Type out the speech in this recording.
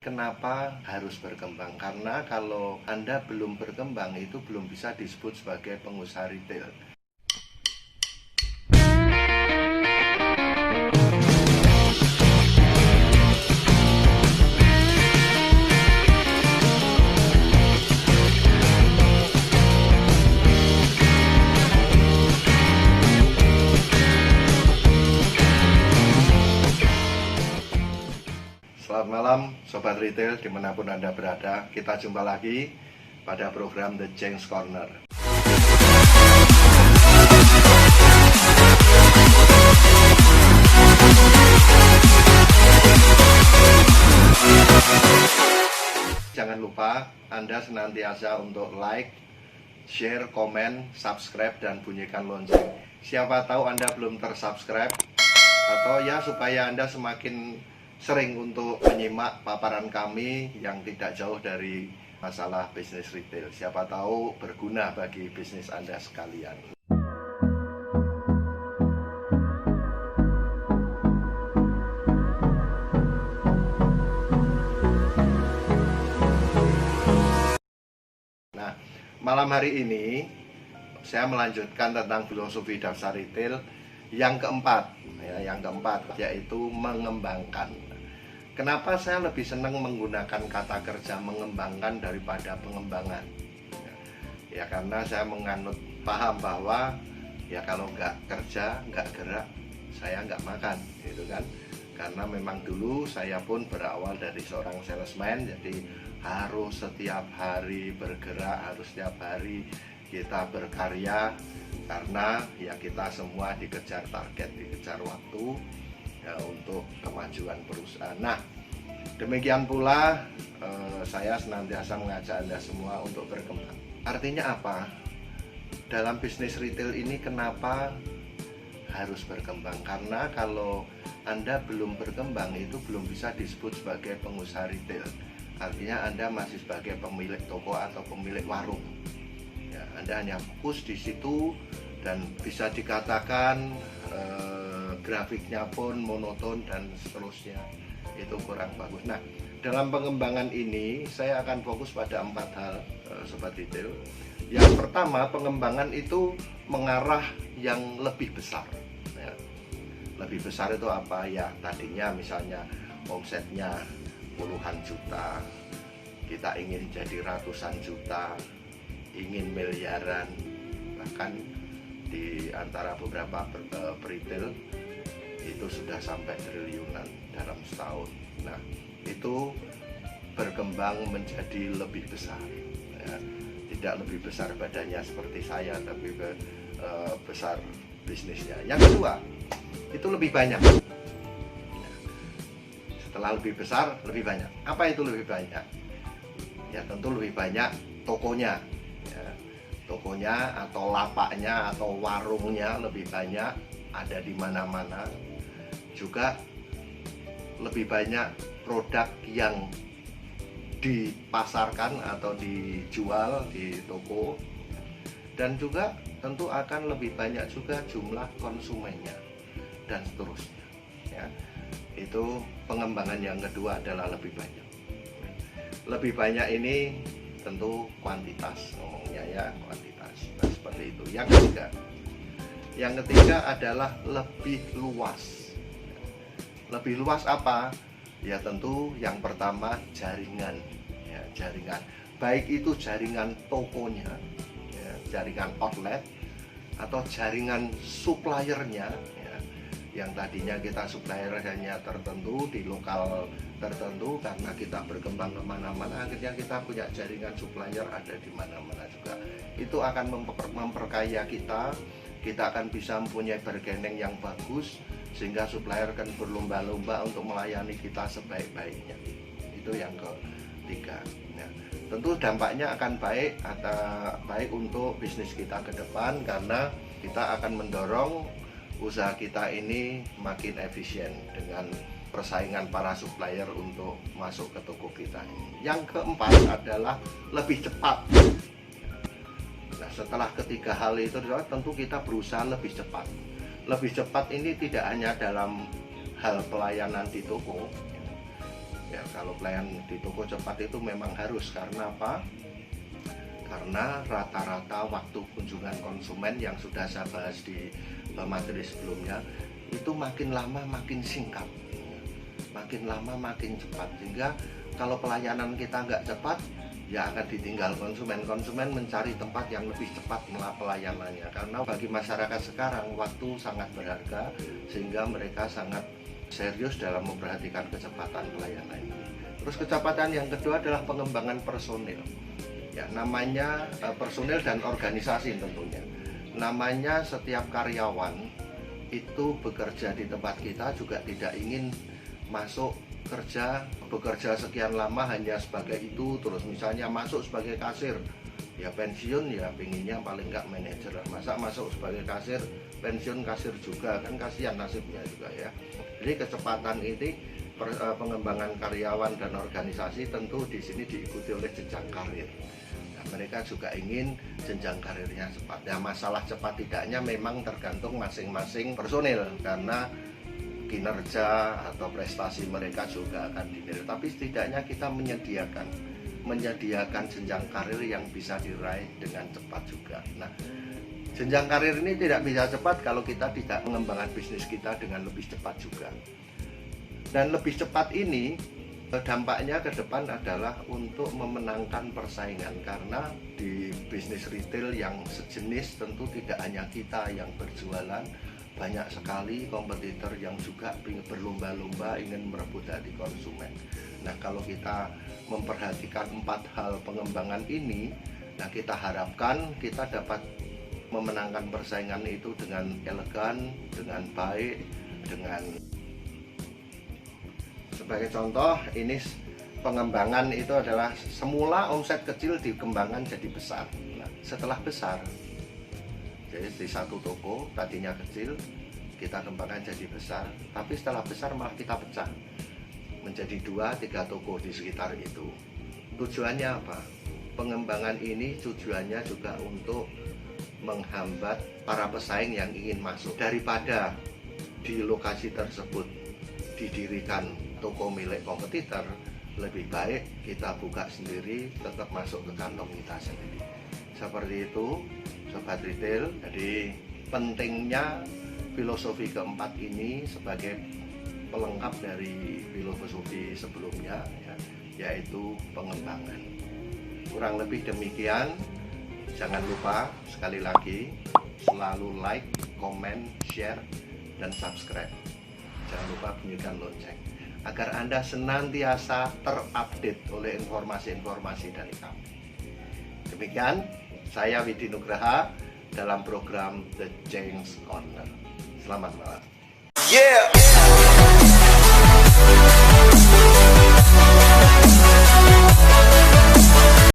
Kenapa harus berkembang? Karena kalau Anda belum berkembang itu belum bisa disebut sebagai pengusaha retail. Selamat malam Sobat Retail dimanapun Anda berada. Kita jumpa lagi pada program The Change Corner. Jangan lupa Anda senantiasa untuk like, share, komen, subscribe, dan bunyikan lonceng. Siapa tahu Anda belum tersubscribe, atau ya supaya Anda semakin sering untuk menyimak paparan kami yang tidak jauh dari masalah bisnis retail. Siapa tahu berguna bagi bisnis Anda sekalian. Nah, malam hari ini saya melanjutkan tentang filosofi dasar retail yang keempat, yaitu mengembangkan. Kenapa saya lebih senang menggunakan kata kerja mengembangkan daripada pengembangan? Ya karena saya menganut paham bahwa ya kalau nggak kerja, nggak gerak, saya nggak makan, gitu kan? Karena memang dulu saya pun berawal dari seorang salesman, jadi harus setiap hari bergerak, harus setiap hari kita berkarya, karena ya kita semua dikejar target, dikejar waktu ya, untuk kemajuan perusahaan. Nah, demikian pula saya senantiasa mengajak Anda semua untuk berkembang. Artinya apa? Dalam bisnis retail ini kenapa harus berkembang? Karena kalau Anda belum berkembang itu belum bisa disebut sebagai pengusaha retail. Artinya Anda masih sebagai pemilik toko atau pemilik warung. Ya, Anda hanya fokus di situ dan bisa dikatakan grafiknya pun monoton dan seterusnya, itu kurang bagus. Nah, dalam pengembangan ini saya akan fokus pada 4 hal, Sobat Retail. Yang pertama, pengembangan itu mengarah yang lebih besar ya. Lebih besar itu apa? Ya tadinya misalnya omsetnya puluhan juta, kita ingin jadi ratusan juta, ingin miliaran, bahkan di antara beberapa retail itu sudah sampai triliunan dalam setahun. Nah, itu berkembang menjadi lebih besar ya. Tidak lebih besar badannya seperti saya, tapi besar bisnisnya. Yang kedua, itu lebih banyak. Setelah lebih besar, lebih banyak. Apa itu lebih banyak? Ya tentu lebih banyak tokonya ya. Tokonya atau lapaknya atau warungnya lebih banyak, ada di mana-mana. Juga lebih banyak produk yang dipasarkan atau dijual di toko, dan juga tentu akan lebih banyak juga jumlah konsumennya dan seterusnya ya. Itu pengembangan yang kedua adalah lebih banyak. Lebih banyak ini tentu kuantitas, ngomongnya ya kuantitas. Nah, seperti itu. Yang ketiga adalah lebih luas. Lebih luas apa? Ya tentu yang pertama jaringan ya, jaringan. Baik itu jaringan tokonya ya, jaringan outlet, atau jaringan suppliernya ya. Yang tadinya kita supplier hanya tertentu di lokal tertentu, karena kita berkembang kemana-mana akhirnya kita punya jaringan supplier ada di mana-mana juga. Itu akan memperkaya kita akan bisa mempunyai bargaining yang bagus, sehingga supplier akan berlomba-lomba untuk melayani kita sebaik-baiknya. Itu yang ketiga. Nah, tentu dampaknya akan baik untuk bisnis kita ke depan, karena kita akan mendorong usaha kita ini makin efisien dengan persaingan para supplier untuk masuk ke toko kita ini. Yang keempat adalah lebih cepat. Nah, setelah ketiga hal itu tentu kita berusaha lebih cepat. Lebih cepat ini tidak hanya dalam hal pelayanan di toko, Ya, kalau pelayanan di toko cepat itu memang harus, karena apa? Karena rata-rata waktu kunjungan konsumen yang sudah saya bahas di materi sebelumnya itu makin lama makin singkat, makin lama makin cepat, sehingga kalau pelayanan kita nggak cepat ya akan ditinggal konsumen. Konsumen mencari tempat yang lebih cepat pelayanannya, karena bagi masyarakat sekarang waktu sangat berharga, sehingga mereka sangat serius dalam memperhatikan kecepatan pelayanan ini. Terus kecepatan yang kedua adalah pengembangan personil. Ya, namanya personil dan organisasi tentunya. Namanya setiap karyawan itu bekerja di tempat kita juga tidak ingin masuk bekerja sekian lama hanya sebagai itu, terus misalnya masuk sebagai kasir, ya pensiun ya pinginnya paling nggak manajer. Masa masuk sebagai kasir pensiun kasir juga, kan kasihan nasibnya juga ya. Jadi kecepatan ini pengembangan karyawan dan organisasi tentu di sini diikuti oleh jenjang karir. Nah, mereka juga ingin jenjang karirnya cepat. Ya, masalah cepat tidaknya memang tergantung masing-masing personil, karena kinerja atau prestasi mereka juga akan dinilai. Tapi setidaknya kita menyediakan jenjang karir yang bisa diraih dengan cepat juga. Nah, jenjang karir ini tidak bisa cepat kalau kita tidak mengembangkan bisnis kita dengan lebih cepat juga. Dan lebih cepat ini dampaknya ke depan adalah untuk memenangkan persaingan, karena di bisnis retail yang sejenis tentu tidak hanya kita yang berjualan, banyak sekali kompetitor yang juga berlomba-lomba ingin merebut hati konsumen. Nah, kalau kita memperhatikan 4 hal pengembangan ini, nah kita harapkan kita dapat memenangkan persaingan itu dengan elegan, dengan baik, dengan sebagai contoh ini pengembangan itu adalah semula omset kecil dikembangkan jadi besar. Nah, setelah besar, jadi di satu toko tadinya kecil kita kembangkan jadi besar, tapi setelah besar malah kita pecah menjadi 2-3 toko di sekitar itu. Tujuannya apa? Pengembangan ini tujuannya juga untuk menghambat para pesaing yang ingin masuk. Daripada di lokasi tersebut didirikan toko milik kompetitor, lebih baik kita buka sendiri, tetap masuk ke kantong kita sendiri. Seperti itu, sobat retail. Jadi pentingnya filosofi keempat ini sebagai pelengkap dari filosofi sebelumnya, ya, yaitu pengembangan. Kurang lebih demikian. Jangan lupa sekali lagi selalu like, comment, share, dan subscribe. Jangan lupa bunyikan lonceng agar Anda senantiasa terupdate oleh informasi-informasi dari kami. Demikian, saya Widi Nugraha dalam program The James Corner. Selamat malam. Yeah.